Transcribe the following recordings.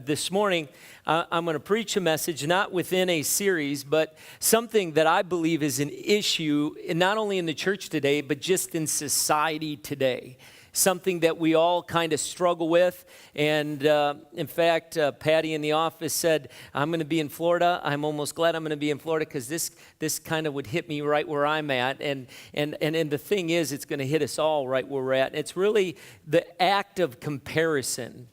This morning, I'm going to preach a message not within a series, but something that I believe is an issue, not only in the church today, but just in society today. Something that we all kind of struggle with. And in fact, Patty in the office said, I'm going to be in Florida. I'm almost glad I'm going to be in Florida because this kind of would hit me right where I'm at. And the thing is, it's going to hit us all right where we're at. It's really the act of comparison.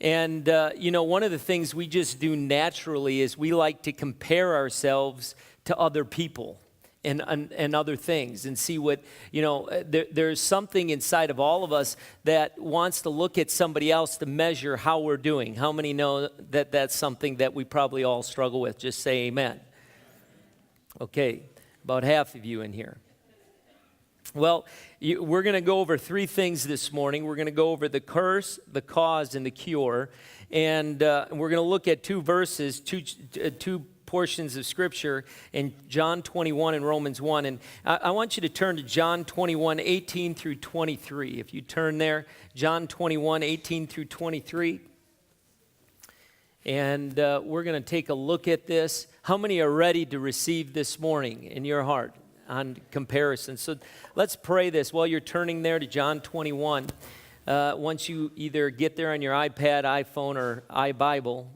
And, one of the things we just do naturally is we like to compare ourselves to other people and other things and see what, there's something inside of all of us that wants to look at somebody else to measure how we're doing. How many know that that's something that we probably all struggle with? Just say amen. Okay, about half of you in here. Well, we're going to go over three things this morning. We're going to go over the curse, the cause, and the cure. And we're going to look at two verses, two portions of Scripture in John 21 and Romans 1. And I want you to turn to John 21, 18 through 23. If you turn there, John 21, 18 through 23. And we're going to take a look at this. How many are ready to receive this morning in your heart on comparison? So let's pray this while you're turning there to John 21. Once you either get there on your iPad, iPhone, or iBible.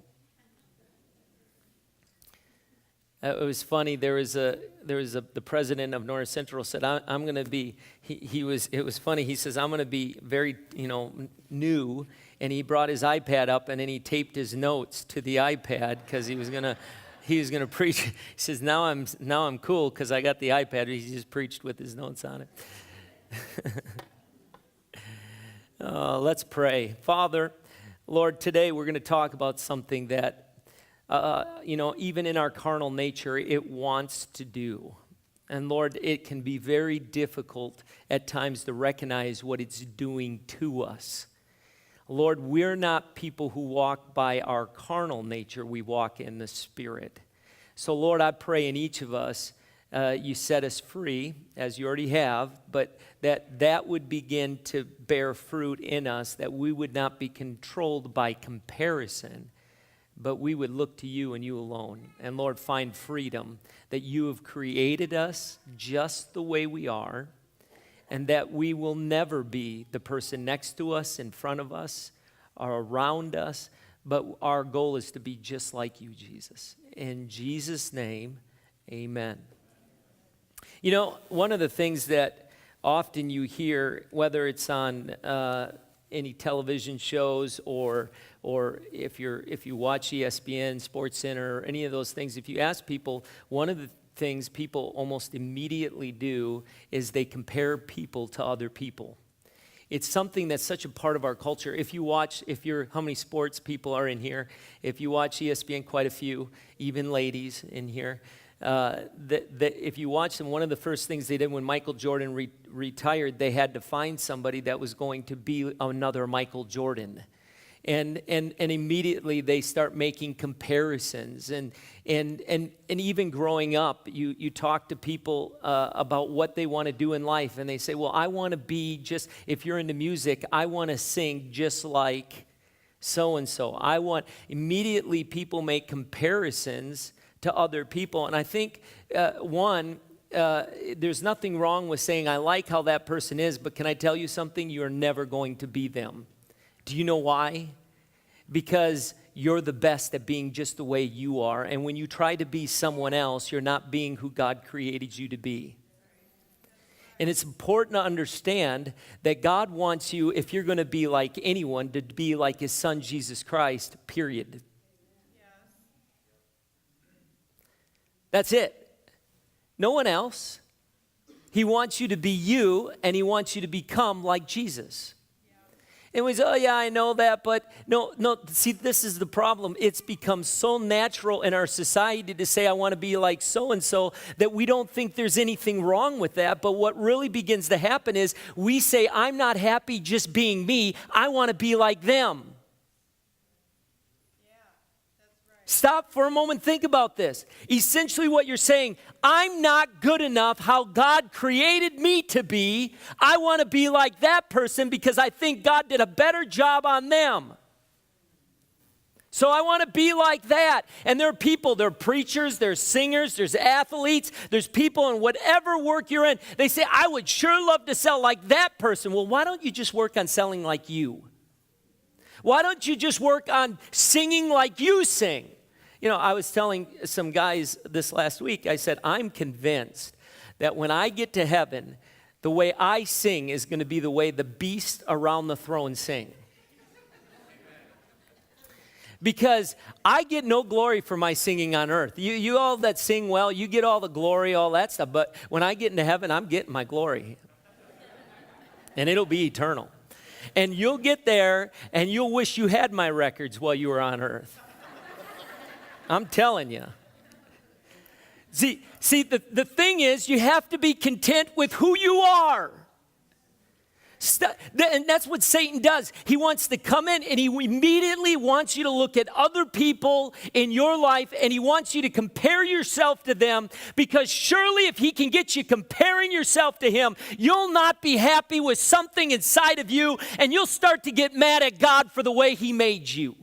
It was funny. The president of North Central said, "I'm going to be." It was funny. He says, "I'm going to be very, new," and he brought his iPad up and then he taped his notes to the iPad because he was going to preach. He says, "Now I'm cool because I got the iPad." He just preached with his notes on it. Let's pray. Father, Lord, today we're going to talk about something that even in our carnal nature, it wants to do. And Lord, it can be very difficult at times to recognize what it's doing to us. Lord, we're not people who walk by our carnal nature. We walk in the Spirit. So Lord, I pray in each of us, you set us free, as you already have, but that would begin to bear fruit in us, that we would not be controlled by comparison, but we would look to you and you alone. And Lord, find freedom that you have created us just the way we are, and that we will never be the person next to us, in front of us, or around us, but our goal is to be just like you, Jesus. In Jesus' name, amen. One of the things that often you hear, whether it's on any television shows or if you watch ESPN, Sports Center, or any of those things, if you ask people, one of the things people almost immediately do is they compare people to other people. It's something that's such a part of our culture. How many sports people are in here? If you watch ESPN, quite a few, even ladies in here. If you watch them, one of the first things they did when Michael Jordan retired, they had to find somebody that was going to be another Michael Jordan. And immediately they start making comparisons. And even growing up, you talk to people about what they want to do in life. And they say, well, I want to be just, if you're into music, I want to sing just like so-and-so. Immediately people make comparisons to other people. And I think, there's nothing wrong with saying, I like how that person is, but can I tell you something? You're never going to be them. Do you know why? Because you're the best at being just the way you are. And when you try to be someone else, you're not being who God created you to be. And it's important to understand that God wants you, if you're going to be like anyone, to be like his son, Jesus Christ, period. That's it. No one else. He wants you to be you, and he wants you to become like Jesus. And we say, oh yeah, I know that, but no, see, this is the problem. It's become so natural in our society to say, I want to be like so-and-so, that we don't think there's anything wrong with that. But what really begins to happen is we say, I'm not happy just being me. I want to be like them. Stop for a moment, think about this. Essentially what you're saying, I'm not good enough how God created me to be. I want to be like that person because I think God did a better job on them. So I want to be like that. And there are people, there are preachers, there's singers, there's athletes, there's people in whatever work you're in. They say, I would sure love to sell like that person. Well, why don't you just work on selling like you? Why don't you just work on singing like you sing? You know, I was telling some guys this last week, I said, I'm convinced that when I get to heaven, the way I sing is going to be the way the beasts around the throne sing. Because I get no glory for my singing on earth. You all that sing well, you get all the glory, all that stuff. But when I get into heaven, I'm getting my glory. And it'll be eternal. And you'll get there, and you'll wish you had my records while you were on earth. I'm telling you. See, the thing is, you have to be content with who you are. And that's what Satan does. He wants to come in and he immediately wants you to look at other people in your life and he wants you to compare yourself to them, because surely if he can get you comparing yourself to him, you'll not be happy with something inside of you and you'll start to get mad at God for the way he made you.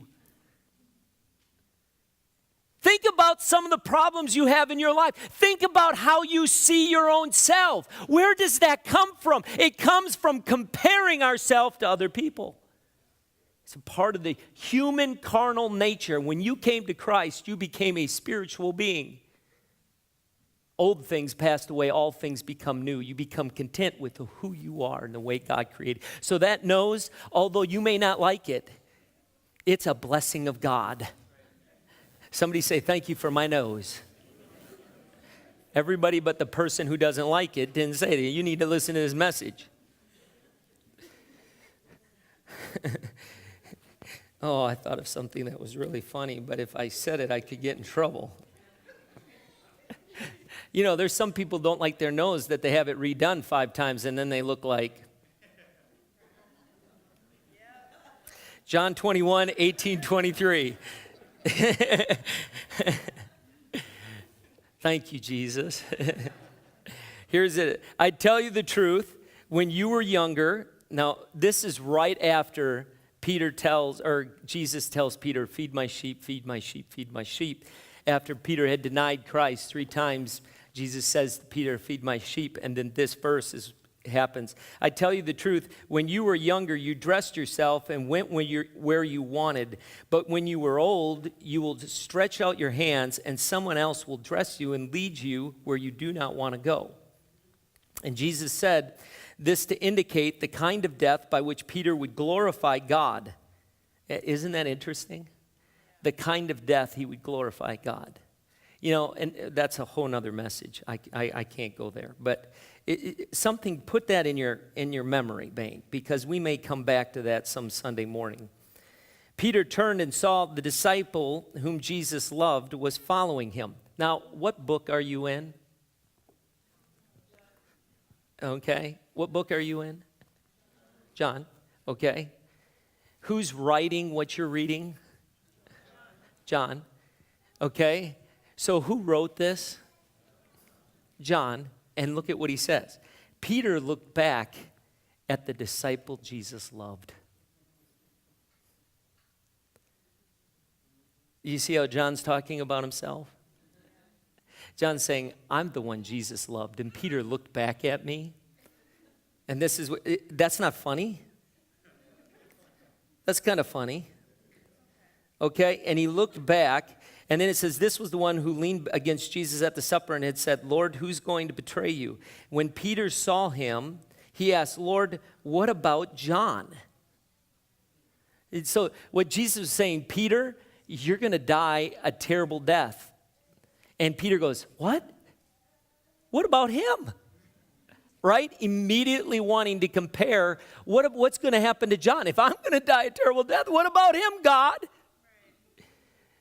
Think about some of the problems you have in your life. Think about how you see your own self. Where does that come from? It comes from comparing ourselves to other people. It's a part of the human carnal nature. When you came to Christ, you became a spiritual being. Old things passed away, all things become new. You become content with who you are and the way God created. So that nose, although you may not like it, it's a blessing of God. Somebody say, thank you for my nose. Everybody but the person who doesn't like it didn't say that. You need to listen to this message. Oh, I thought of something that was really funny, but if I said it, I could get in trouble. You know, there's some people don't like their nose that they have it redone 5 times and then they look like. John 21, 18, 23. Thank you, Jesus. Here's it. I tell you the truth, when you were younger, now this is right after Jesus tells Peter, feed my sheep, feed my sheep, feed my sheep. After Peter had denied Christ 3 times, Jesus says to Peter, feed my sheep, and then this verse happens. I tell you the truth, when you were younger, you dressed yourself and went where you wanted. But when you were old, you will stretch out your hands and someone else will dress you and lead you where you do not want to go. And Jesus said this to indicate the kind of death by which Peter would glorify God. Isn't that interesting? The kind of death he would glorify God. You know, and that's a whole nother message. I can't go there. But something, put that in your memory bank, because we may come back to that some Sunday morning. Peter turned and saw the disciple whom Jesus loved was following him. Now, what book are you in? Okay. What book are you in? John. Okay. Who's writing what you're reading? John. Okay. So who wrote this? John. And look at what he says. Peter looked back at the disciple Jesus loved. You see how John's talking about himself? John's saying, I'm the one Jesus loved. And Peter looked back at me. And that's not funny. That's kind of funny. Okay? And he looked back. And then it says, this was the one who leaned against Jesus at the supper and had said, Lord, who's going to betray you? When Peter saw him, he asked, Lord, what about John? And so what Jesus was saying, Peter, you're going to die a terrible death. And Peter goes, what? What about him? Right? Immediately wanting to compare, what's going to happen to John? If I'm going to die a terrible death, what about him, God?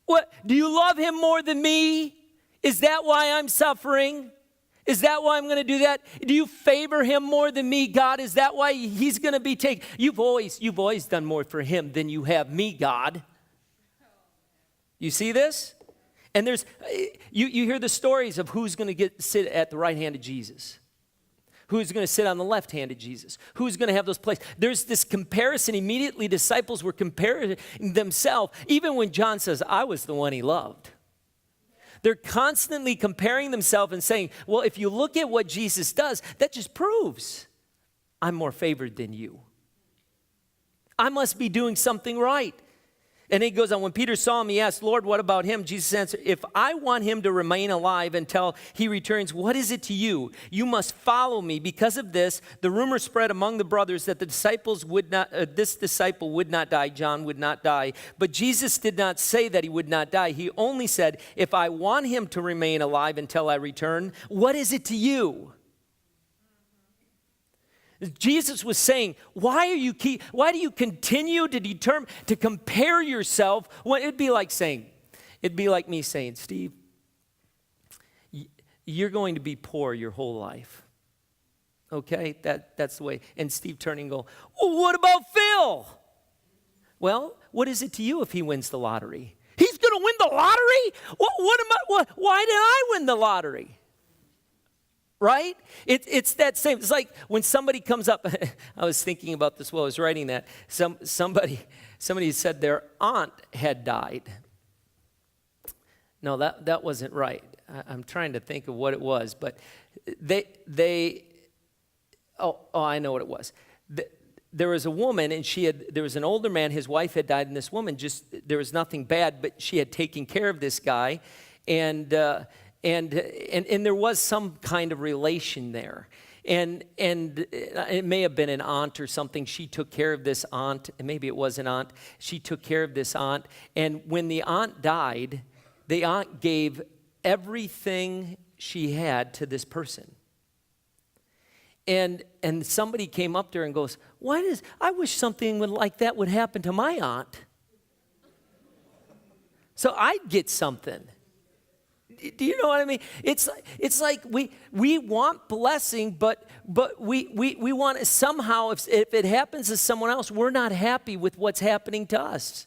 What, do you love him more than me? Is that why I'm suffering? Is that why I'm going to do that? Do you favor him more than me, God? Is that why he's going to be taken? You've always done more for him than you have me, God. You see this? And you hear the stories of who's going to sit at the right hand of Jesus. Who's going to sit on the left hand of Jesus? Who's going to have those places? There's this comparison. Immediately, disciples were comparing themselves, even when John says, I was the one he loved. They're constantly comparing themselves and saying, well, if you look at what Jesus does, that just proves I'm more favored than you. I must be doing something right. And he goes on, when Peter saw him, he asked, Lord, what about him? Jesus answered, if I want him to remain alive until he returns, what is it to you? You must follow me. Because of this, the rumor spread among the brothers that this disciple would not die, John would not die. But Jesus did not say that he would not die. He only said, if I want him to remain alive until I return, what is it to you? Jesus was saying, why do you continue to compare yourself? Well, it'd be like me saying, Steve, you're going to be poor your whole life. Okay, that's the way. And Steve turning and go, well, what about Phil? Well, what is it to you if he wins the lottery? He's going to win the lottery? Why did I win the lottery? Right? It's that same. It's like when somebody comes up. I was thinking about this while I was writing that. Somebody said their aunt had died. No, that wasn't right. I'm trying to think of what it was, but I know what it was. There was a woman, and there was an older man. His wife had died, and this woman there was nothing bad, but she had taken care of this guy, and there was some kind of relation there. And it may have been an aunt or something. She took care of this aunt, and maybe it was an aunt. She took care of this aunt. And when the aunt died, the aunt gave everything she had to this person. And somebody came up to her and goes, I wish something like that would happen to my aunt. So I'd get something. Do you know what I mean? It's like we want blessing, but we want it somehow, if it happens to someone else, we're not happy with what's happening to us.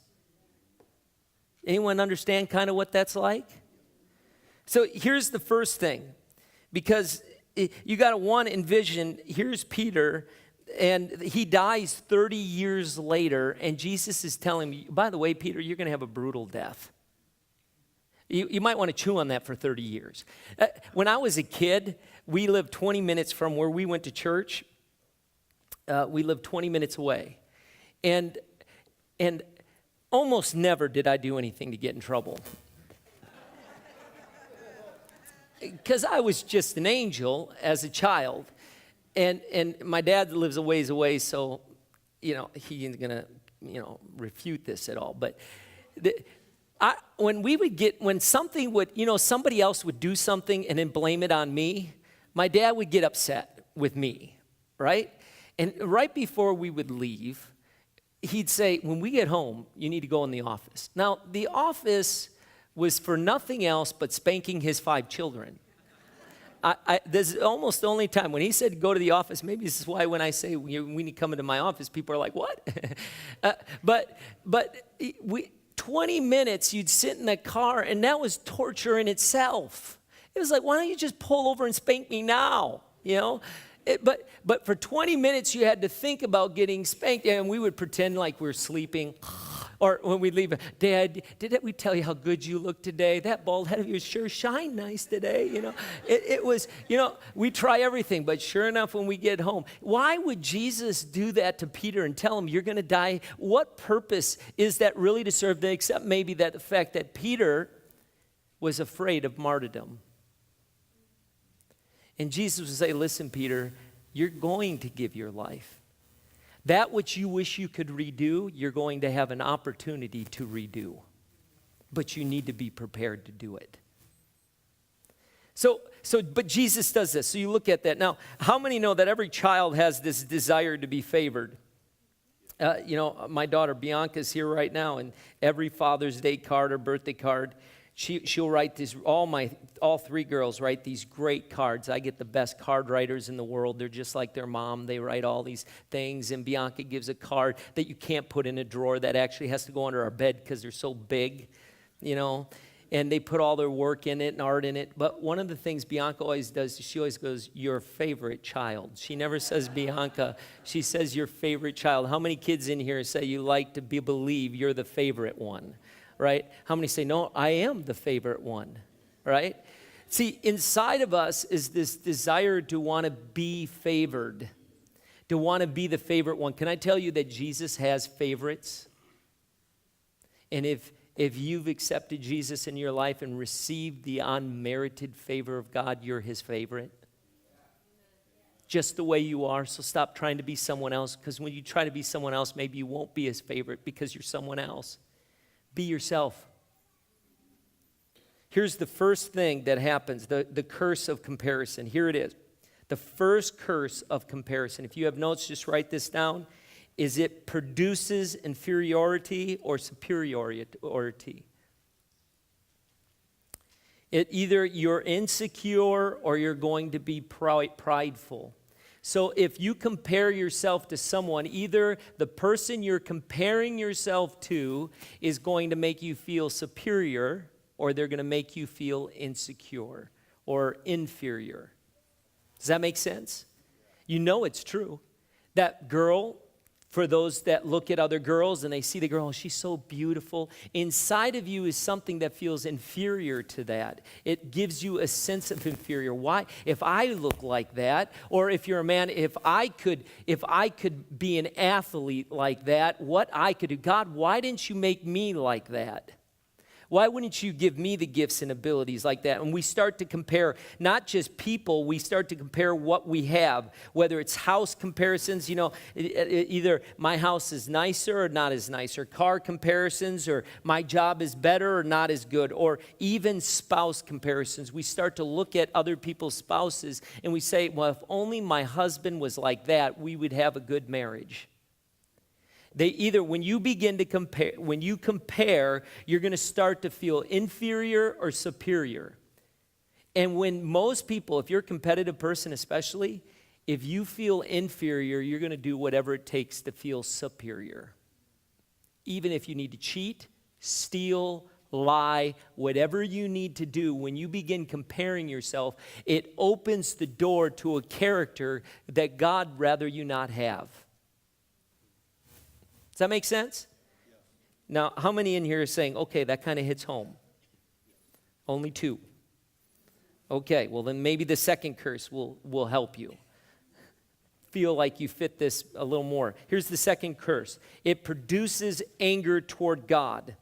Anyone understand kind of what that's like? So here's the first thing, because you got to envision, here's Peter, and he dies 30 years later, and Jesus is telling me, by the way, Peter, you're going to have a brutal death. You might want to chew on that for 30 years. When I was a kid, we lived 20 minutes from where we went to church. We lived 20 minutes away. And almost never did I do anything to get in trouble. Because I was just an angel as a child. And my dad lives a ways away, so, he ain't going to, refute this at all. But when something would, somebody else would do something and then blame it on me, my dad would get upset with me, right? And right before we would leave, he'd say, when we get home, you need to go in the office. Now, the office was for nothing else but spanking his 5 children. This is almost the only time when he said go to the office. Maybe this is why when I say we need to come into my office, people are like, what? But 20 minutes you'd sit in the car, and that was torture in itself. It was like, why don't you just pull over and spank me now? But for 20 minutes you had to think about getting spanked, and we would pretend like we were sleeping. Or when we leave, Dad, didn't we tell you how good you look today? That bald head of yours sure shine nice today. It was, we try everything, but sure enough, when we get home, why would Jesus do that to Peter and tell him you're going to die? What purpose is that really to serve, except maybe that the fact that Peter was afraid of martyrdom? And Jesus would say, listen, Peter, you're going to give your life. That which you wish you could redo, you're going to have an opportunity to redo. But you need to be prepared to do it. But Jesus does this. So you look at that. Now, how many know that every child has this desire to be favored? My daughter Bianca's here right now, and every Father's Day card or birthday card, she'll write this. All 3 girls write these great cards. I get the best card writers in the world. They're just like their mom. They write all these things, and Bianca gives a card that you can't put in a drawer that actually has to go under our bed because they're so big, and they put all their work in it and art in it. But one of the things Bianca always does is she always goes, your favorite child. She never says Bianca. She says your favorite child. How many kids in here say you like to believe you're the favorite one, right? How many say, no, I am the favorite one, right? See, inside of us is this desire to want to be favored, to want to be the favorite one. Can I tell you that Jesus has favorites? And if you've accepted Jesus in your life and received the unmerited favor of God, you're his favorite. Just the way you are, so stop trying to be someone else, because when you try to be someone else, maybe you won't be his favorite because you're someone else. Be yourself. Here's the first thing that happens, the curse of comparison. Here it is. The first curse of comparison. If you have notes, just write this down. Is it produces inferiority or superiority. Either you're insecure or you're going to be prideful. So if you compare yourself to someone, either the person you're comparing yourself to is going to make you feel superior, or they're going to make you feel insecure or inferior. Does that make sense? You know it's true. That girl, for those that look at other girls and they see the girl, oh, she's so beautiful. Inside of you is something that feels inferior to that. It gives you a sense of inferior. Why? If I look like that, or if you're a man, if I could be an athlete like that, what I could do. God, why didn't you make me like that? Why wouldn't you give me the gifts and abilities like that? And we start to compare not just people, we start to compare what we have, whether it's house comparisons, either my house is nicer or not as nice, or car comparisons, or my job is better or not as good, or even spouse comparisons. We start to look at other people's spouses and we say, well, if only my husband was like that, we would have a good marriage. When you compare, you're going to start to feel inferior or superior. And when most people, if you're a competitive person especially, if you feel inferior, you're going to do whatever it takes to feel superior. Even if you need to cheat, steal, lie, whatever you need to do, when you begin comparing yourself, it opens the door to a character that God rather you not have. Does that make sense? Now, how many in here are saying, okay, that kind of hits home? Only 2. Okay, well then maybe the second curse will help you. Feel like you fit this a little more. Here's the second curse. It produces anger toward God.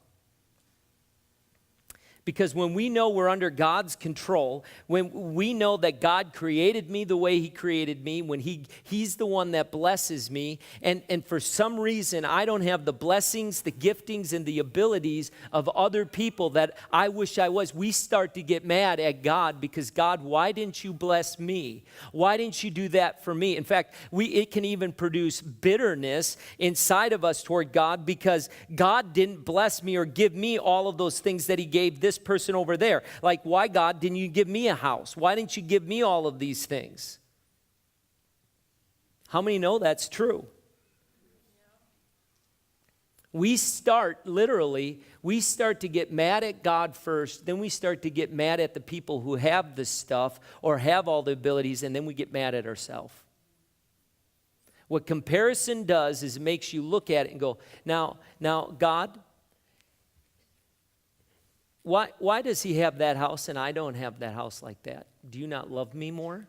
Because when we know we're under God's control, when we know that God created me the way he created me, when he's the one that blesses me, and for some reason I don't have the blessings, the giftings, and the abilities of other people that I wish I was, we start to get mad at God because, God, why didn't you bless me? Why didn't you do that for me? In fact, it can even produce bitterness inside of us toward God because God didn't bless me or give me all of those things that he gave this person over there. Like, why, God, didn't you give me a house? Why didn't you give me all of these things? How many know that's true? We start to get mad at God first, then we start to get mad at the people who have this stuff or have all the abilities, and then we get mad at ourselves. What comparison does is it makes you look at it and go, now, God, why does he have that house and I don't have that house like that? Do you not love me more?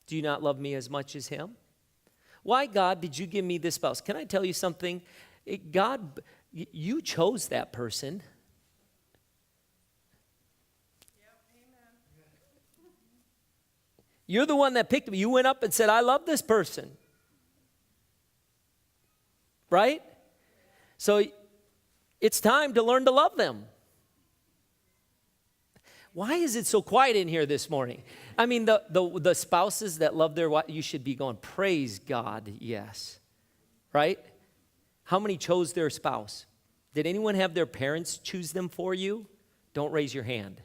Do you not love me as much as him? Why, God, did you give me this spouse? Can I tell you something? God, you chose that person. Yep, amen. You're the one that picked him. You went up and said, I love this person. Right? So it's time to learn to love them. Why is it so quiet in here this morning? I mean, the spouses that love their wife, you should be going, praise God, yes. Right? How many chose their spouse? Did anyone have their parents choose them for you? Don't raise your hand.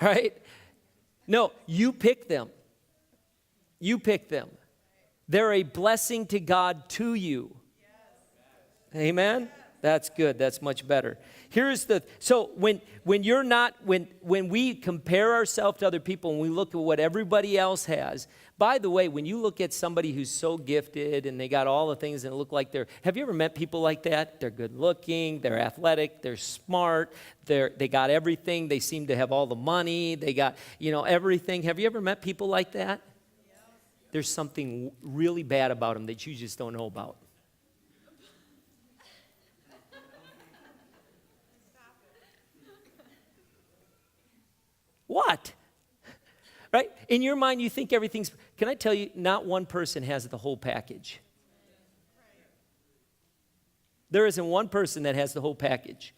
Right? No, you pick them. You pick them. They're a blessing to God to you. Amen? That's good. That's much better. So when we compare ourselves to other people and we look at what everybody else has, by the way, when you look at somebody who's so gifted and they got all the things and look like have you ever met people like that? They're good looking, they're athletic, they're smart, they got everything, they seem to have all the money, they got, everything. Have you ever met people like that? There's something really bad about them that you just don't know about. What? Right? In your mind, you think everything's... Can I tell you, not one person has the whole package. There isn't one person that has the whole package.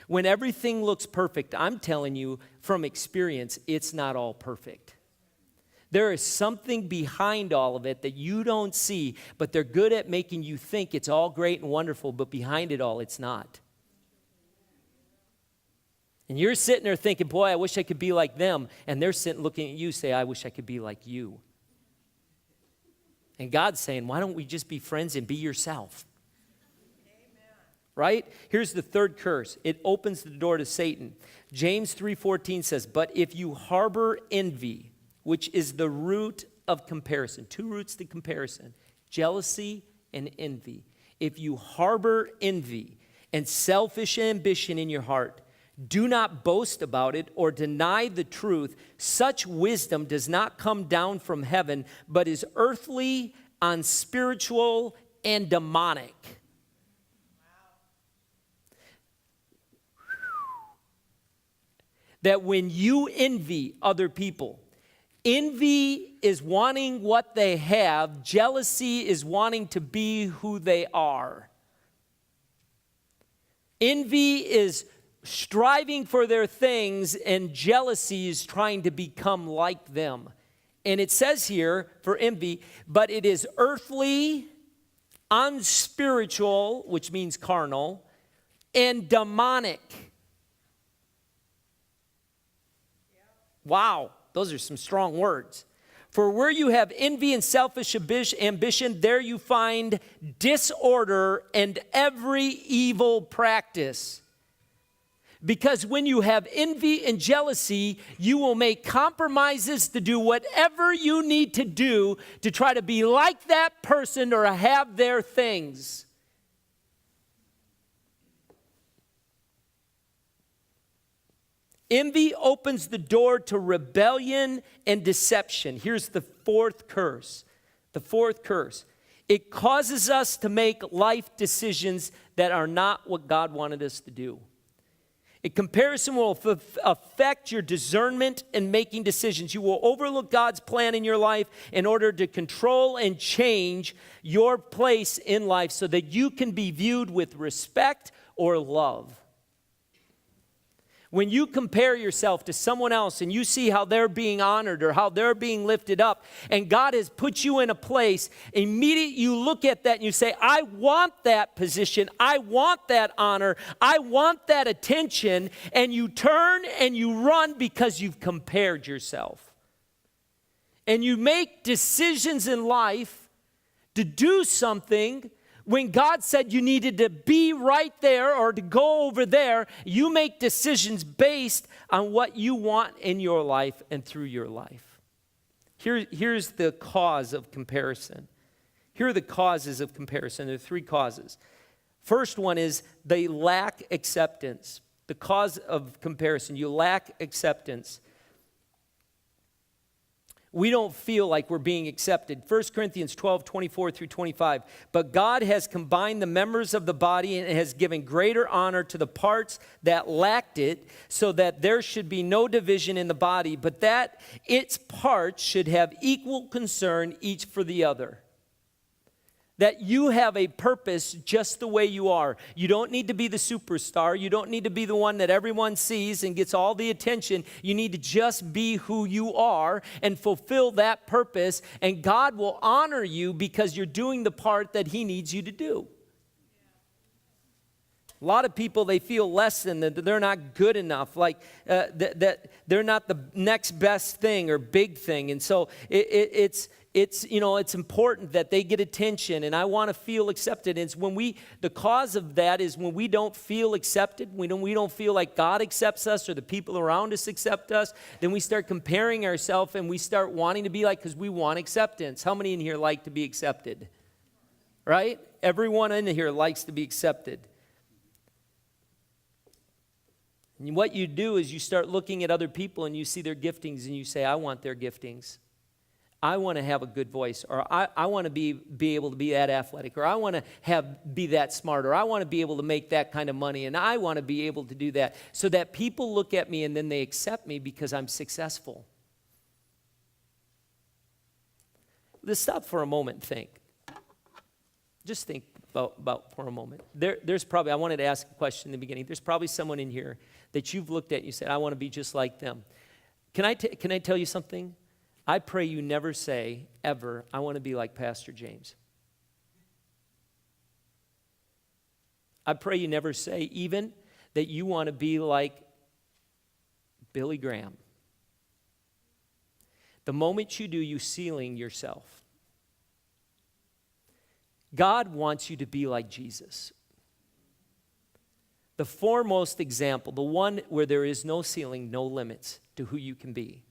When everything looks perfect, I'm telling you from experience, it's not all perfect. There is something behind all of it that you don't see, but they're good at making you think it's all great and wonderful, but behind it all, it's not. And you're sitting there thinking, boy, I wish I could be like them. And they're sitting looking at you, say, I wish I could be like you. And God's saying, why don't we just be friends and be yourself? Amen. Right? Here's the third curse. It opens the door to Satan. James 3:14 says, but if you harbor envy, which is the root of comparison, two roots to comparison, jealousy and envy. If you harbor envy and selfish ambition in your heart, do not boast about it or deny the truth. Such wisdom does not come down from heaven, but is earthly, unspiritual, and demonic. That when you envy other people, envy is wanting what they have, jealousy is wanting to be who they are. Envy is striving for their things, and jealousy is trying to become like them. And it says here for envy, but it is earthly, unspiritual, which means carnal, and demonic. Wow, those are some strong words. For where you have envy and selfish ambition, there you find disorder and every evil practice. Because when you have envy and jealousy, you will make compromises to do whatever you need to do to try to be like that person or have their things. Envy opens the door to rebellion and deception. Here's the fourth curse. The fourth curse. It causes us to make life decisions that are not what God wanted us to do. A comparison will affect your discernment in making decisions. You will overlook God's plan in your life in order to control and change your place in life so that you can be viewed with respect or love. When you compare yourself to someone else and you see how they're being honored or how they're being lifted up, and God has put you in a place, immediately you look at that and you say, I want that position, I want that honor, I want that attention, and you turn and you run because you've compared yourself. And you make decisions in life to do something. When God said you needed to be right there or to go over there, you make decisions based on what you want in your life and through your life. Here's the cause of comparison. Here are the causes of comparison. There are three causes. First one is they lack acceptance. The cause of comparison, you lack acceptance. We don't feel like we're being accepted. 1 Corinthians 12:24-25. But God has combined the members of the body and has given greater honor to the parts that lacked it, so that there should be no division in the body, but that its parts should have equal concern each for the other. That you have a purpose just the way you are. You don't need to be the superstar. You don't need to be the one that everyone sees and gets all the attention. You need to just be who you are and fulfill that purpose. And God will honor you because you're doing the part that He needs you to do. A lot of people, they feel less than, that they're not good enough, like that they're not the next best thing or big thing. And so it's important that they get attention, and I want to feel accepted. And it's the cause of that is when we don't feel accepted, we don't feel like God accepts us or the people around us accept us, then we start comparing ourselves and we start wanting to be like, because we want acceptance. How many in here like to be accepted? Right? Everyone in here likes to be accepted. And what you do is you start looking at other people and you see their giftings and you say, I want their giftings. I want to have a good voice, or I want to be able to be that athletic, or I want to be that smart, or I want to be able to make that kind of money, and I want to be able to do that so that people look at me and then they accept me because I'm successful. Let's stop for a moment and think. Just think about for a moment. There's probably, I wanted to ask a question in the beginning. There's probably someone in here that you've looked at and you said, I want to be just like them. Can I tell you something? I pray you never say, ever, I want to be like Pastor James. I pray you never say even that you want to be like Billy Graham. The moment you do, you sealing yourself. God wants you to be like Jesus. The foremost example, the one where there is no ceiling, no limits to who you can be.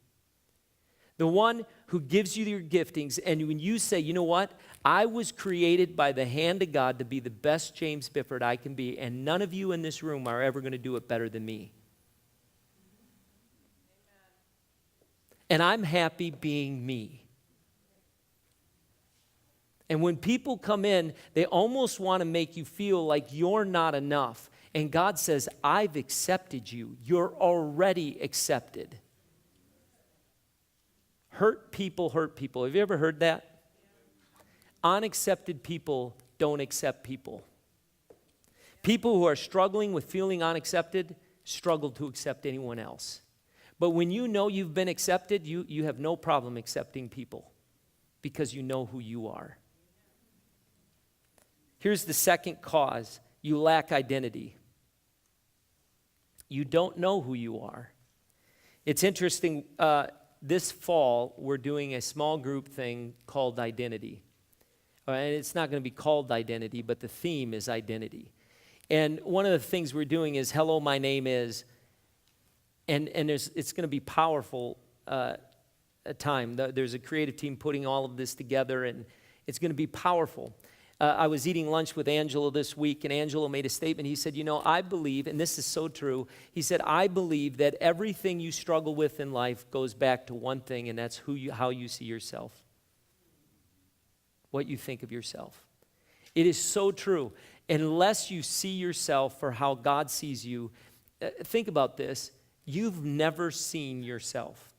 The one who gives you your giftings, and when you say, you know what, I was created by the hand of God to be the best James Biffert I can be, and none of you in this room are ever going to do it better than me. And I'm happy being me. And when people come in, they almost want to make you feel like you're not enough. And God says, I've accepted you. You're already accepted. Hurt people hurt people. Have you ever heard that? Unaccepted people don't accept people. People who are struggling with feeling unaccepted struggle to accept anyone else. But when you know you've been accepted, you have no problem accepting people because you know who you are. Here's the second cause. You lack identity. You don't know who you are. It's interesting, this fall, we're doing a small group thing called Identity. And it's not going to be called Identity, but the theme is identity. And one of the things we're doing is, hello, my name is, and it's going to be powerful time. There's a creative team putting all of this together, and it's going to be powerful. I was eating lunch with Angelo this week, and Angelo made a statement. He said, I believe, and this is so true, he said, I believe that everything you struggle with in life goes back to one thing, and that's how you see yourself, what you think of yourself. It is so true. Unless you see yourself for how God sees you, think about this, you've never seen yourself.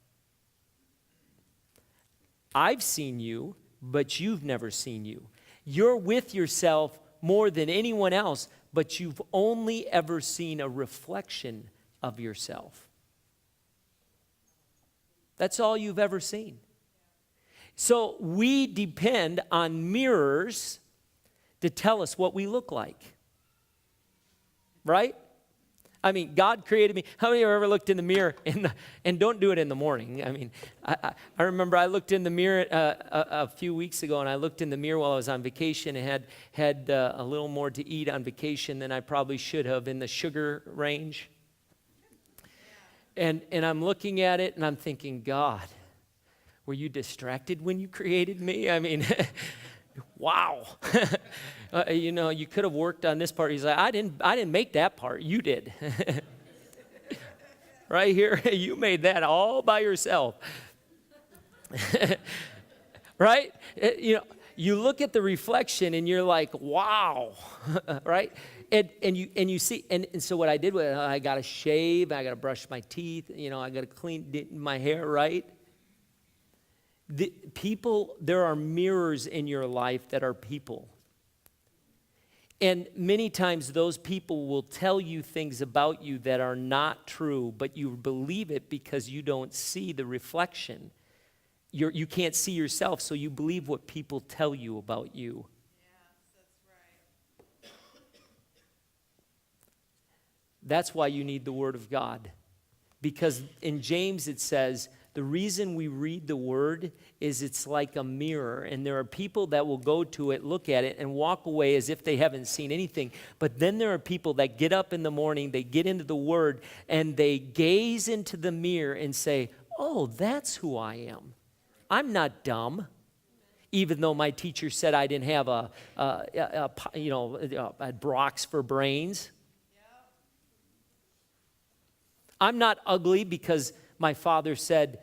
I've seen you, but you've never seen you. You're with yourself more than anyone else, but you've only ever seen a reflection of yourself. That's all you've ever seen. So we depend on mirrors to tell us what we look like. Right? I mean, God created me. How many of you have ever looked in the mirror? And don't do it in the morning. I mean, I remember I looked in the mirror a few weeks ago, and I looked in the mirror while I was on vacation and had a little more to eat on vacation than I probably should have in the sugar range. And I'm looking at it, and I'm thinking, God, were you distracted when you created me? I mean, wow. You could have worked on this part. He's like, I didn't make that part. You did. Right here, you made that all by yourself. Right? You look at the reflection and you're like, wow. Right? And you see, and so what I did was I got to shave, I got to brush my teeth, I got to clean my hair, right? There are mirrors in your life that are people. And many times those people will tell you things about you that are not true, but you believe it because you don't see the reflection. You can't see yourself, so you believe what people tell you about you. Yes, that's right. That's why you need the Word of God. Because in James it says, the reason we read the Word is it's like a mirror, and there are people that will go to it, look at it, and walk away as if they haven't seen anything. But then there are people that get up in the morning, they get into the Word, and they gaze into the mirror and say, oh, that's who I am. I'm not dumb. Even though my teacher said I didn't have a Brock's for brains. I'm not ugly because my father said,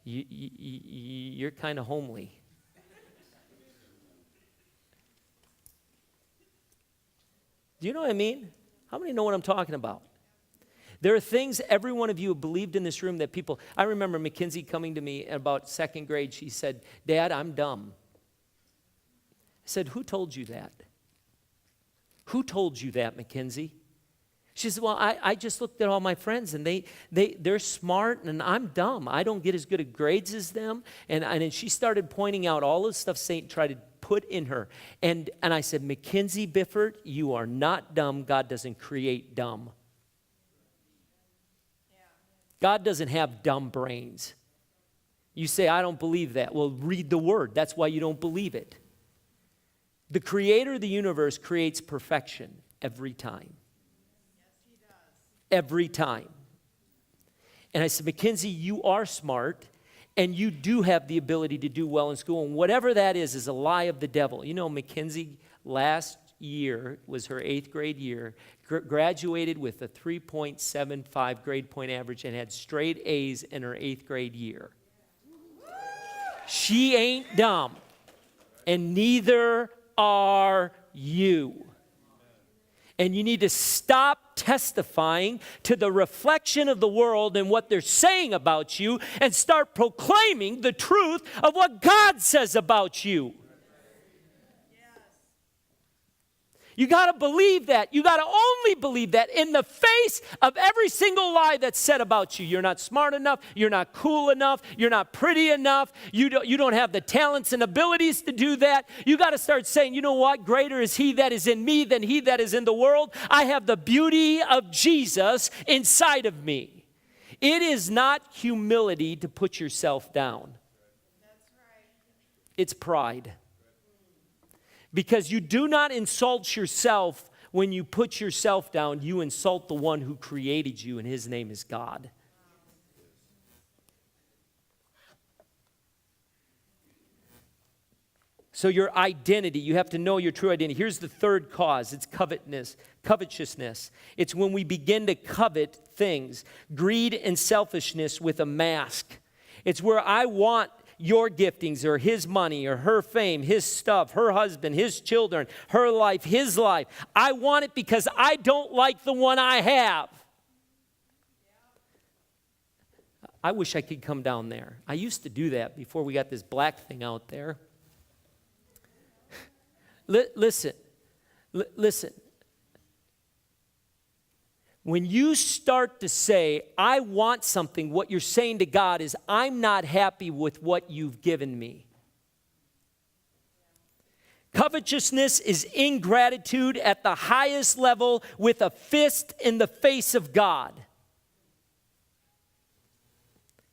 you're kind of homely. Do you know what I mean? How many know what I'm talking about? There are things every one of you have believed in this room that people, I remember Mackenzie coming to me in about second grade. She said, Dad, I'm dumb. I said, who told you that? Who told you that, Mackenzie? She said, well, I just looked at all my friends, and they're smart, and I'm dumb. I don't get as good at grades as them. And she started pointing out all the stuff Satan tried to put in her. And I said, Mackenzie Biffert, you are not dumb. God doesn't create dumb. God doesn't have dumb brains. You say, I don't believe that. Well, read the Word. That's why you don't believe it. The Creator of the universe creates perfection every time. Every time. And I said, Mackenzie, you are smart, and you do have the ability to do well in school, and whatever that is a lie of the devil. You know, Mackenzie last year was her 8th grade year, graduated with a 3.75 grade point average and had straight A's in her 8th grade year. She ain't dumb, and neither are you. And you need to stop testifying to the reflection of the world and what they're saying about you, and start proclaiming the truth of what God says about you. You got to believe that. You got to only believe that in the face of every single lie that's said about you. You're not smart enough. You're not cool enough. You're not pretty enough. You don't have the talents and abilities to do that. You got to start saying, you know what? Greater is he that is in me than he that is in the world. I have the beauty of Jesus inside of me. It is not humility to put yourself down. That's right. It's pride. Because you do not insult yourself when you put yourself down. You insult the one who created you, and his name is God. So your identity, you have to know your true identity. Here's the third cause. It's covetousness. It's when we begin to covet things. Greed and selfishness with a mask. It's where I want your giftings, or his money, or her fame, his stuff, her husband, his children, her life, his life. I want it because I don't like the one I have. I wish I could come down there. I used to do that before we got this black thing out there. Listen. When you start to say, I want something, what you're saying to God is, I'm not happy with what you've given me. Covetousness is ingratitude at the highest level with a fist in the face of God.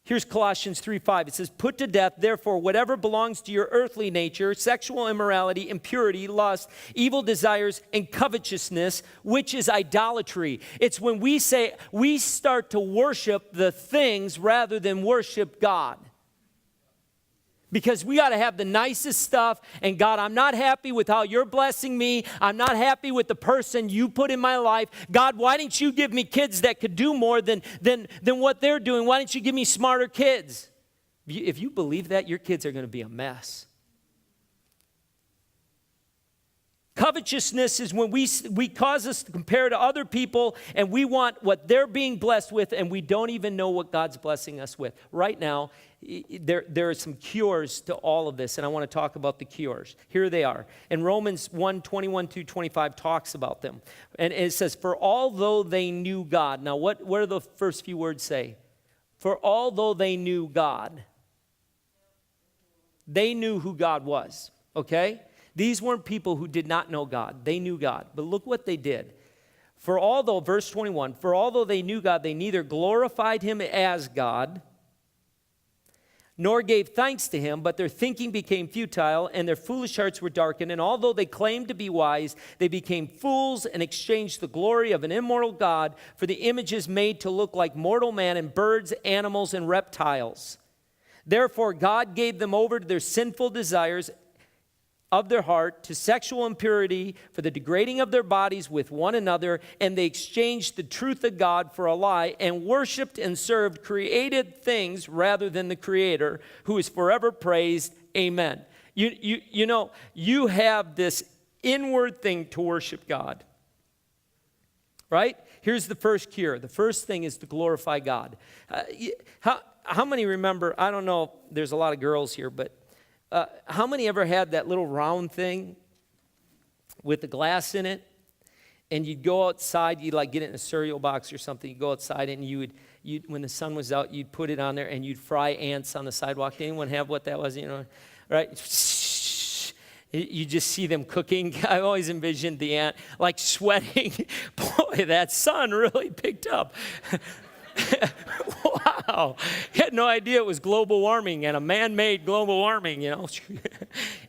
Here's Colossians 3:5. It says, put to death, therefore, whatever belongs to your earthly nature, sexual immorality, impurity, lust, evil desires, and covetousness, which is idolatry. It's when we say we start to worship the things rather than worship God. Because we got to have the nicest stuff. And God, I'm not happy with how you're blessing me. I'm not happy with the person you put in my life. God, why didn't you give me kids that could do more than what they're doing? Why didn't you give me smarter kids? If you believe that, your kids are going to be a mess. Covetousness is when we cause us to compare to other people, and we want what they're being blessed with, and we don't even know what God's blessing us with. Right now, there are some cures to all of this, and I want to talk about the cures. Here they are. And Romans 1:21-25 talks about them. And it says, for although they knew God. Now, what do the first few words say? For although they knew God. They knew who God was, okay? These weren't people who did not know God. They knew God. But look what they did. Verse 21, for although they knew God, they neither glorified him as God, nor gave thanks to him, but their thinking became futile, and their foolish hearts were darkened. And although they claimed to be wise, they became fools and exchanged the glory of an immortal God for the images made to look like mortal man and birds, animals, and reptiles. Therefore, God gave them over to their sinful desires of their heart, to sexual impurity, for the degrading of their bodies with one another, and they exchanged the truth of God for a lie, and worshiped and served created things rather than the Creator, who is forever praised. Amen. You know, you have this inward thing to worship God, right? Here's the first cure. The first thing is to glorify God. How many remember, I don't know, there's a lot of girls here, but how many ever had that little round thing with the glass in it? And you'd go outside, you'd like get it in a cereal box or something. You'd go outside and you'd when the sun was out, you'd put it on there and you'd fry ants on the sidewalk. Did anyone have what that was? You know, right? You just see them cooking. I always envisioned the ant like sweating. Boy, that sun really picked up. Wow. Had no idea it was global warming and a man-made global warming, you know.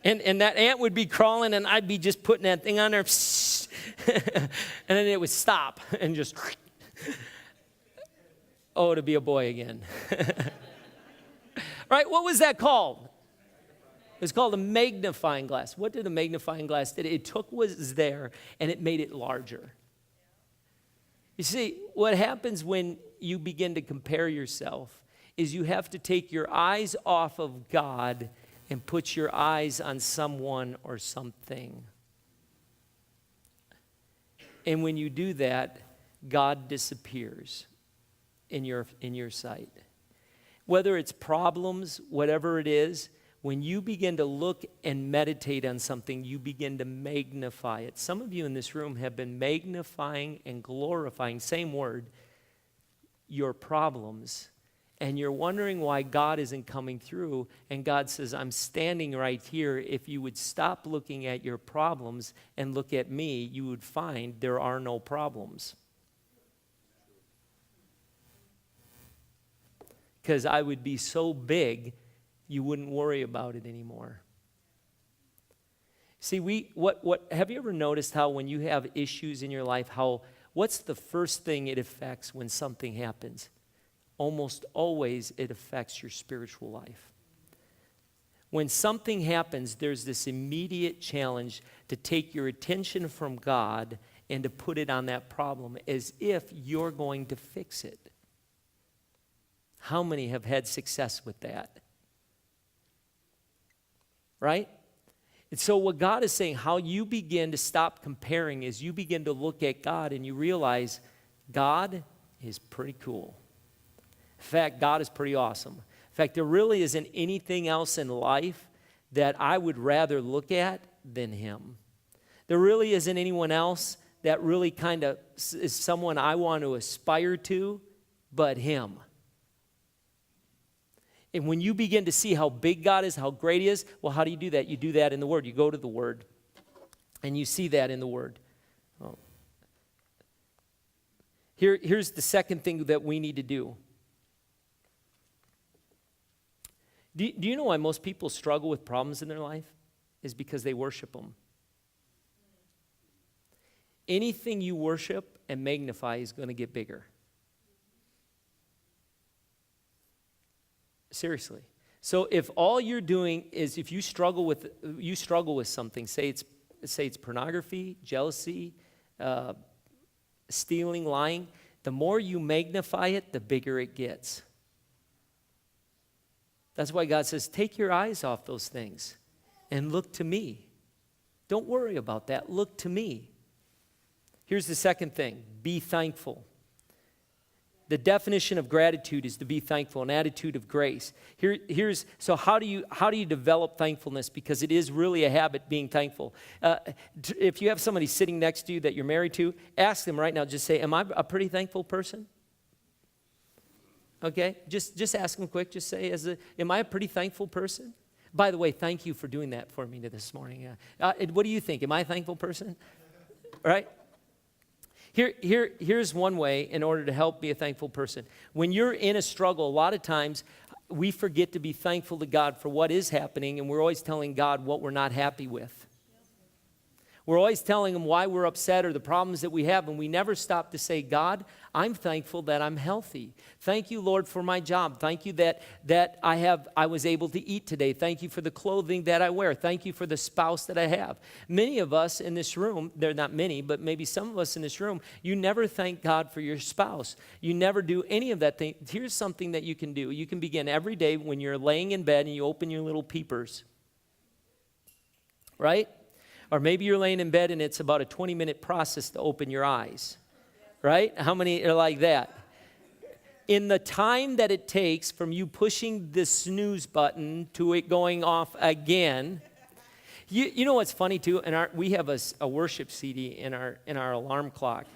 and that ant would be crawling and I'd be just putting that thing on there. And then it would stop and just, oh, to be a boy again. Right, what was that called? It was called a magnifying glass. What did a magnifying glass do? It took what was there and it made it larger. You see, what happens when you begin to compare yourself is you have to take your eyes off of God and put your eyes on someone or something. And when you do that, God disappears in your sight. Whether it's problems, whatever it is, when you begin to look and meditate on something, you begin to magnify it. Some of you in this room have been magnifying and glorifying, same word, your problems. And you're wondering why God isn't coming through. And God says, I'm standing right here. If you would stop looking at your problems and look at me, you would find there are no problems. Because I would be so big, you wouldn't worry about it anymore. See, have you ever noticed how when you have issues in your life, what's the first thing it affects when something happens? Almost always it affects your spiritual life. When something happens, there's this immediate challenge to take your attention from God and to put it on that problem as if you're going to fix it. How many have had success with that? Right? And so what God is saying, how you begin to stop comparing is you begin to look at God and you realize God is pretty cool. In fact, God is pretty awesome. In fact, there really isn't anything else in life that I would rather look at than Him. There really isn't anyone else that really kind of is someone I want to aspire to but Him. And when you begin to see how big God is, how great He is, well, how do you do that? You do that in the Word. You go to the Word, and you see that in the Word. Well, here's the second thing that we need to do. Do you know why most people struggle with problems in their life? Is because they worship them. Anything you worship and magnify is going to get bigger. Seriously. So if all you're doing is if you struggle with something, say it's pornography, jealousy, stealing, lying, the more you magnify it, the bigger it gets. That's why God says, take your eyes off those things and look to me. Don't worry about that. Look to me. Here's the second thing. Be thankful. The definition of gratitude is to be thankful, an attitude of grace. So how do you develop thankfulness? Because it is really a habit, being thankful. If you have somebody sitting next to you that you're married to, ask them right now, just say, am I a pretty thankful person? Okay, just ask them quick, just say, am I a pretty thankful person? By the way, thank you for doing that for me this morning. What do you think? Am I a thankful person? Right? Here's one way in order to help be a thankful person. When you're in a struggle, a lot of times we forget to be thankful to God for what is happening, and we're always telling God what we're not happy with. We're always telling him why we're upset or the problems that we have, and we never stop to say, God, I'm thankful that I'm healthy. Thank you, Lord, for my job. Thank you that I was able to eat today. Thank you for the clothing that I wear. Thank you for the spouse that I have. Many of us in this room, they're not many, but maybe some of us in this room, you never thank God for your spouse. You never do any of that thing. Here's something that you can do. You can begin every day when you're laying in bed and you open your little peepers, right? Or maybe you're laying in bed and it's about a 20-minute process to open your eyes, right? How many are like that? In the time that it takes from you pushing the snooze button to it going off again, you know what's funny too? We have a worship CD in our alarm clock.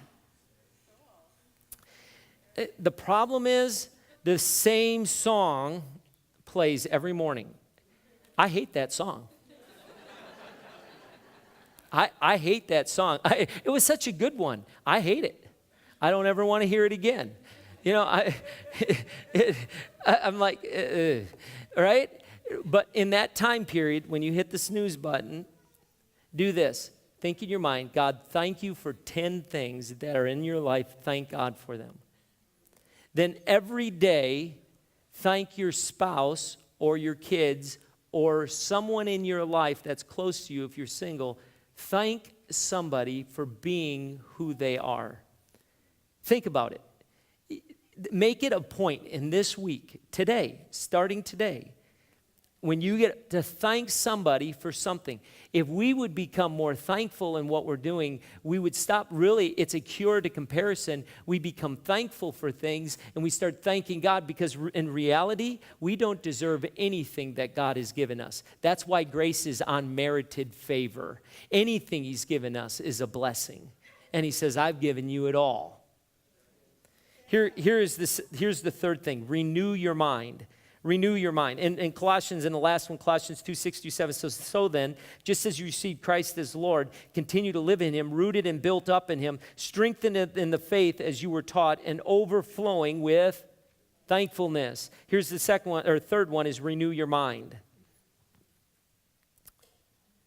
The problem is the same song plays every morning. I hate that song. I hate that song. It was such a good one. I hate it. I don't ever want to hear it again. You know, I'm like, right? But in that time period, when you hit the snooze button, do this. Think in your mind, God, thank you for 10 things that are in your life. Thank God for them. Then every day, thank your spouse or your kids or someone in your life that's close to you if you're single. Thank somebody for being who they are. Think about it. Make it a point in this week, today, starting today, when you get to thank somebody for something. If we would become more thankful in what we're doing, we would stop really, it's a cure to comparison. We become thankful for things and we start thanking God because in reality, we don't deserve anything that God has given us. That's why grace is unmerited favor. Anything he's given us is a blessing. And he says, I've given you it all. Here's the third thing, renew your mind. Renew your mind. In Colossians, in the last one, Colossians 2:6-7, so then, just as you received Christ as Lord, continue to live in him, rooted and built up in him, strengthened in the faith as you were taught, and overflowing with thankfulness. Here's the third one is renew your mind.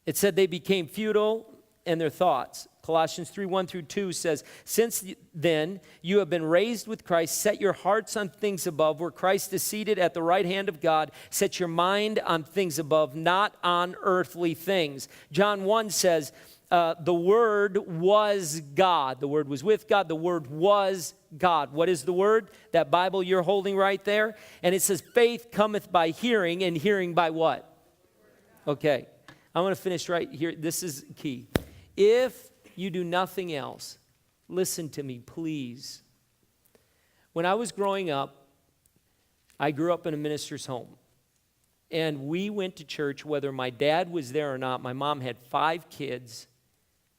It said they became futile in their thoughts. Colossians 3:1-2 says, since then you have been raised with Christ, set your hearts on things above, where Christ is seated at the right hand of God. Set your mind on things above, not on earthly things. John 1 says, the Word was God. The Word was with God. The Word was God. What is the Word? That Bible you're holding right there. And it says, faith cometh by hearing, and hearing by what? Okay, I want to finish right here. This is key. If you do nothing else, listen to me, please. When I was growing up, I grew up in a minister's home. And we went to church, whether my dad was there or not. My mom had 5 kids.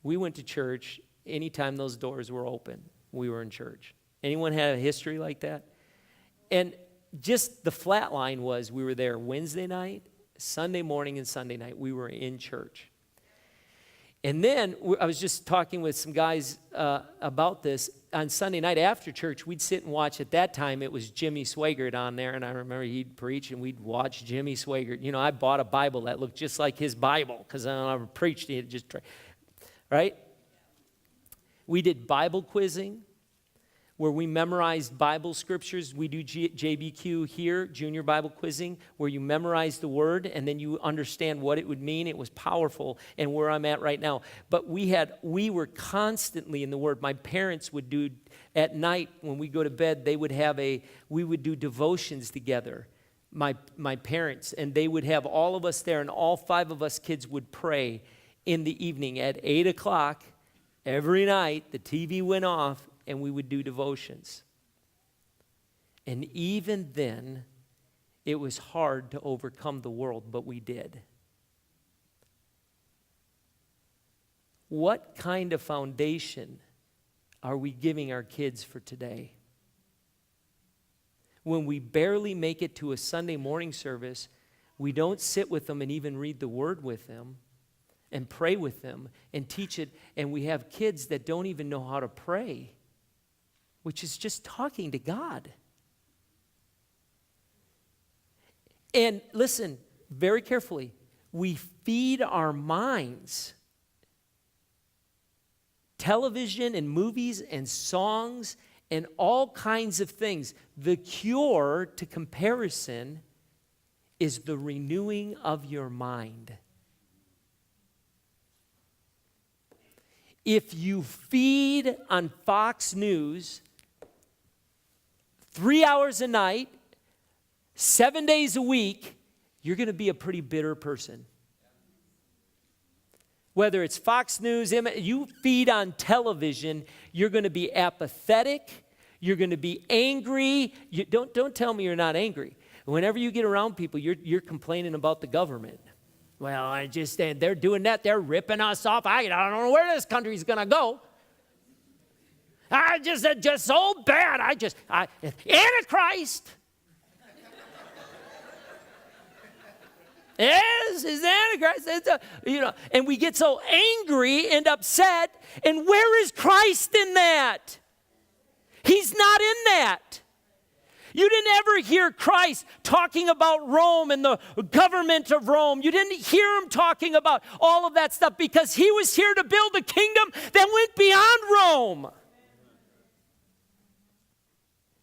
We went to church anytime those doors were open. We were in church. Anyone had a history like that? And just the flat line was we were there Wednesday night, Sunday morning, and Sunday night. We were in church. And then I was just talking with some guys about this. On Sunday night after church, we'd sit and watch. At that time, it was Jimmy Swaggart on there, and I remember he'd preach, and we'd watch Jimmy Swaggart. You know, I bought a Bible that looked just like his Bible because I never preached it. Right? We did Bible quizzing, where we memorized Bible scriptures. We do JBQ here, junior Bible quizzing, where you memorize the word and then you understand what it would mean. It was powerful, and where I'm at right now. But we were constantly in the word. My parents would do, at night when we go to bed, we would do devotions together, my parents, and they would have all of us there, and all 5 of us kids would pray in the evening at 8 o'clock every night. The TV went off, and we would do devotions. And even then, it was hard to overcome the world, but we did. What kind of foundation are we giving our kids for today? When we barely make it to a Sunday morning service, we don't sit with them and even read the word with them. and pray with them and teach it. And we have kids that don't even know how to pray, which is just talking to God. And listen very carefully. We feed our minds television and movies and songs and all kinds of things. The cure to comparison is the renewing of your mind. If you feed on Fox News 3 hours a night, 7 days a week, you're going to be a pretty bitter person. Whether it's Fox News, you feed on television, you're going to be apathetic, you're going to be angry. Don't tell me you're not angry. Whenever you get around people, you're complaining about the government. Well, they're doing that, they're ripping us off. I don't know where this country's going to go. Just so bad. Antichrist. Yes, it's Antichrist. And we get so angry and upset. And where is Christ in that? He's not in that. You didn't ever hear Christ talking about Rome and the government of Rome. You didn't hear him talking about all of that stuff because he was here to build a kingdom that went beyond Rome.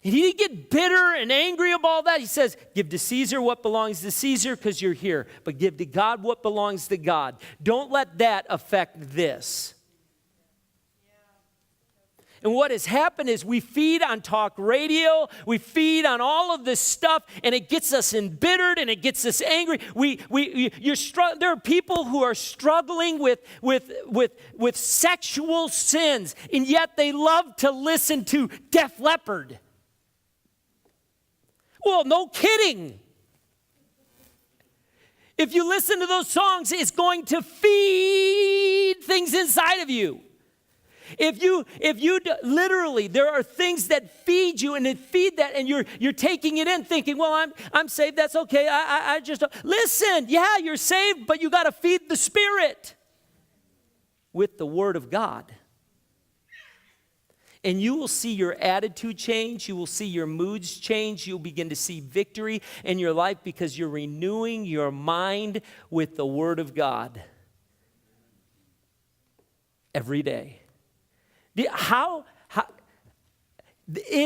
And he didn't get bitter and angry about all that. He says, give to Caesar what belongs to Caesar because you're here. But give to God what belongs to God. Don't let that affect this. And what has happened is we feed on talk radio, we feed on all of this stuff, and it gets us embittered and it gets us angry. There are people who are struggling with sexual sins, and yet they love to listen to Def Leppard. Well, no kidding. If you listen to those songs, it's going to feed things inside of you. Literally, there are things that feed you and it feed that, and you're taking it in, thinking, well, I'm saved. That's okay. I just listen. Yeah, you're saved, but you got to feed the Spirit with the Word of God. And you will see your attitude change. You will see your moods change. You'll begin to see victory in your life because you're renewing your mind with the Word of God every day. It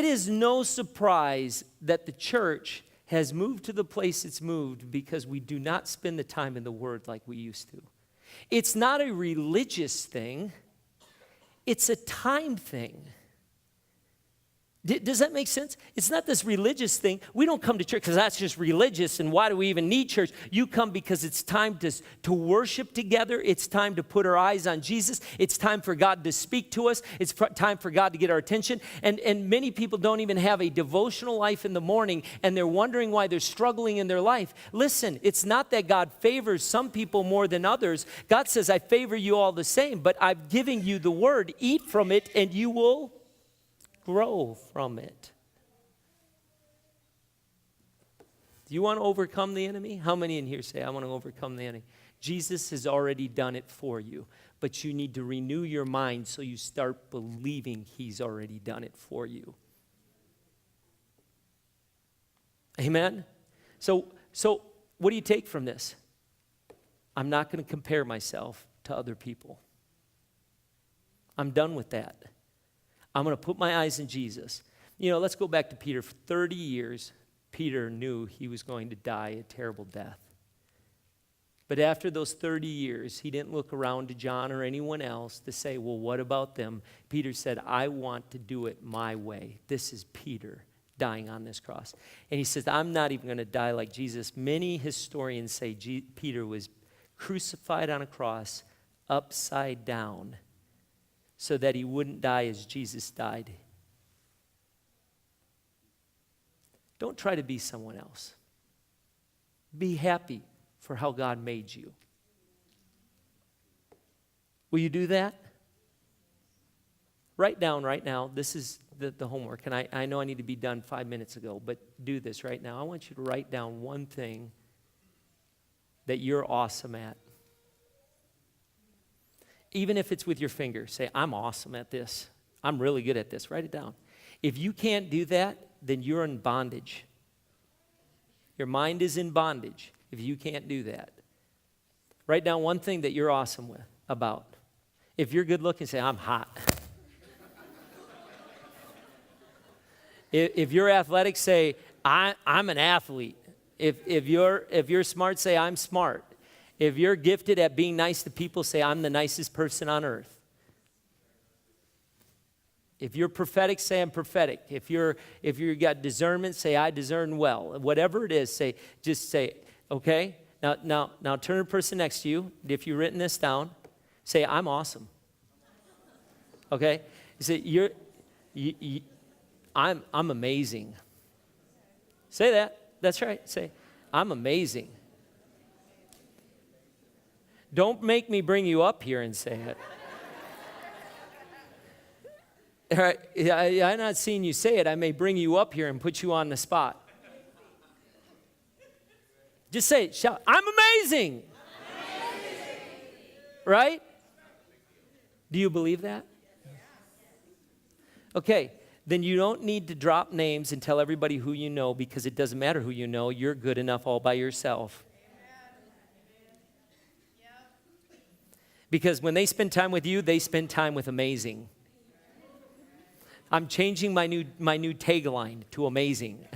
is no surprise that the church has moved to the place it's moved because we do not spend the time in the Word like we used to. It's not a religious thing. It's a time thing. Does that make sense? It's not this religious thing. We don't come to church because that's just religious, and why do we even need church? You come because it's time to worship together. It's time to put our eyes on Jesus. It's time for God to speak to us. It's time for God to get our attention. And many people don't even have a devotional life in the morning, and they're wondering why they're struggling in their life. Listen, it's not that God favors some people more than others. God says, I favor you all the same, but I'm giving you the word. Eat from it, and you will grow from it. Do you want to overcome the enemy? How many in here say, I want to overcome the enemy? Jesus has already done it for you, but you need to renew your mind so you start believing he's already done it for you. Amen? So what do you take from this? I'm not going to compare myself to other people. I'm done with that. I'm going to put my eyes in Jesus. Let's go back to Peter. For 30 years, Peter knew he was going to die a terrible death. But after those 30 years, he didn't look around to John or anyone else to say, well, what about them? Peter said, I want to do it my way. This is Peter dying on this cross. And he says, I'm not even going to die like Jesus. Many historians say Peter was crucified on a cross upside down, so that he wouldn't die as Jesus died. Don't try to be someone else. Be happy for how God made you. Will you do that? Write down right now, this is the homework, and I know I need to be done 5 minutes ago, but do this right now. I want you to write down one thing that you're awesome at. Even if it's with your finger, say, I'm awesome at this. I'm really good at this. Write it down. If you can't do that, then you're in bondage. Your mind is in bondage if you can't do that. Write down one thing that you're awesome about. If you're good looking, say, I'm hot. If you're athletic, say, I'm an athlete. If you're smart, say, I'm smart. If you're gifted at being nice to people, say, I'm the nicest person on earth. If you're prophetic, say, I'm prophetic. If you got discernment, say, I discern well. Whatever it is, just say, okay? Now turn to the person next to you. If you've written this down, say, I'm awesome. Okay? You say, I'm amazing. Say that. That's right. Say, I'm amazing. Don't make me bring you up here and say it. All right, I'm not seeing you say it. I may bring you up here and put you on the spot. Just say it. Shout, I'm amazing. Right? Do you believe that? Okay, then you don't need to drop names and tell everybody who you know, because it doesn't matter who you know. You're good enough all by yourself. Because when they spend time with you, they spend time with amazing. I'm changing my new tagline to amazing.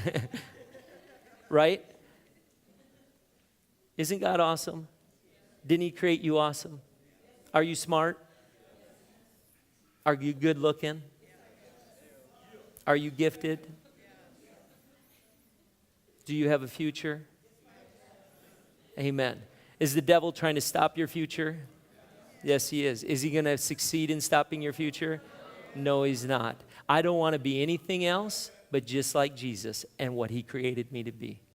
Right? Isn't God awesome? Didn't he create you awesome? Are you smart? Are you good looking? Are you gifted? Do you have a future? Amen. Is the devil trying to stop your future? Yes, he is. Is he going to succeed in stopping your future? No, he's not. I don't want to be anything else but just like Jesus and what he created me to be.